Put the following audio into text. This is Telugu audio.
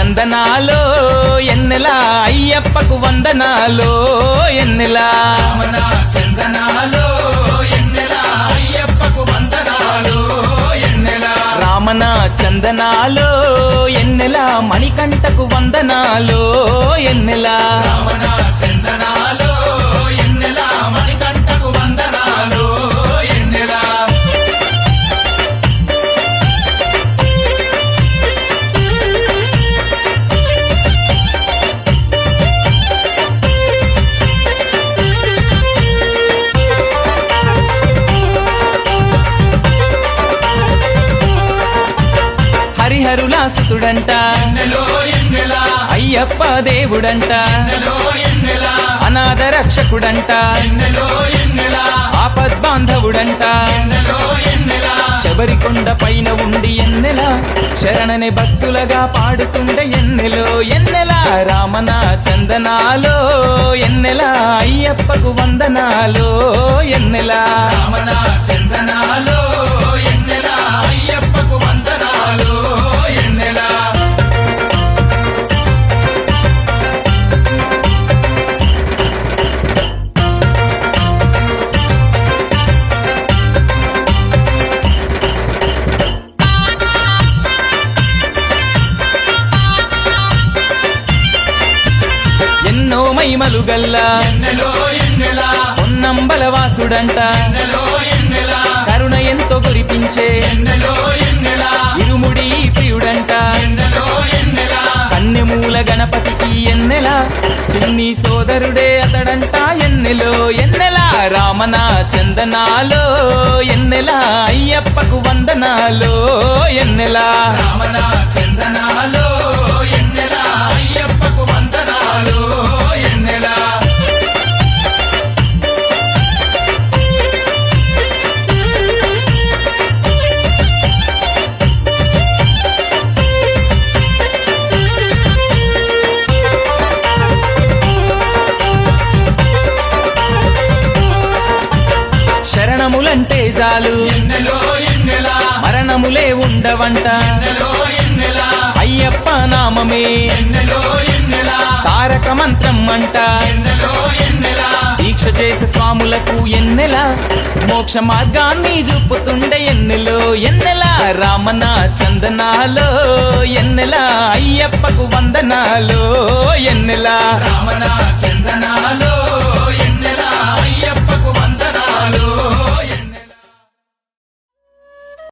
చందనాలో ఎన్నెల అయ్యప్పకు వందనాలో ఎన్నెల రామణ చందనాలో ఎన్నెల అయ్యప్పకు వందనాలు ఎన్నెల రామణ చందనాలో ఎన్నెల మణికంఠకు వందనాలో ఎన్నెల రామణ చందనాలో ఎన్నెల మణికంఠకు వందనాలు ఎన్నెల హరిహరులా సుతుడంట ఎన్నెలో ఎన్నెల అయ్యప్ప దేవుడంట ఎన్నెలో ఎన్నెల అనాథ రక్షకుడంట ఎన్నెలో ఎన్నెల ఆపద్బాంధవుడంట ఎన్నెలో ఎన్నెల శబరికొండ పైన ఉండి ఎన్నెల శరణని భక్తులగా పాడుతుండే ఎన్నెలో ఎన్నెల రామణ చందనాలో ఎన్నెల అయ్యప్పకు వందనాలో ఎన్నెల రామణ చందనాలో ఎన్నెల అయ్యప్పకు వందనాలు ఎన్నెల ఎన్నో మైమలు గల్లా ఎన్నెలో ఎన్నెల పొన్నంబలవాసుడంట ఎన్నెలో ఎన్నెల కరుణ ఎంతో కురిపించే ఎన్నెలో ఎన్నెల ఇరుముడి ప్రియుడంట ఎన్నెలో ఎన్నెల కన్నెమూల గణపతికి ఎన్నెల చిన్ని సోదరుడే అతడంట ఎన్నెలో ఎన్నెల రామణ చందనాలో ఎన్నెల అయ్యప్పకు వందనాలో ఎన్నెల రామణ చందనాలో ఎన్నెల అయ్యప్పకు వందనాలు ఎన్నెల శరణములంటే చాలు ఎన్నెలో ఎన్నెల మరణములే ఉండవంట ఎన్నెలో ఎన్నెల అయ్యప్ప నామమే ఎన్నెలో ఎన్నెల తారక మంత్రం అంట ఎన్నెలో ఎన్నెల దీక్ష చేసే స్వాములకు ఎన్నెల మోక్ష మార్గాన్ని చూపుతుండే ఎన్నెలో ఎన్నెల రామణ చందనాలో ఎన్నెల అయ్యప్పకు వందనాలో ఎన్నెల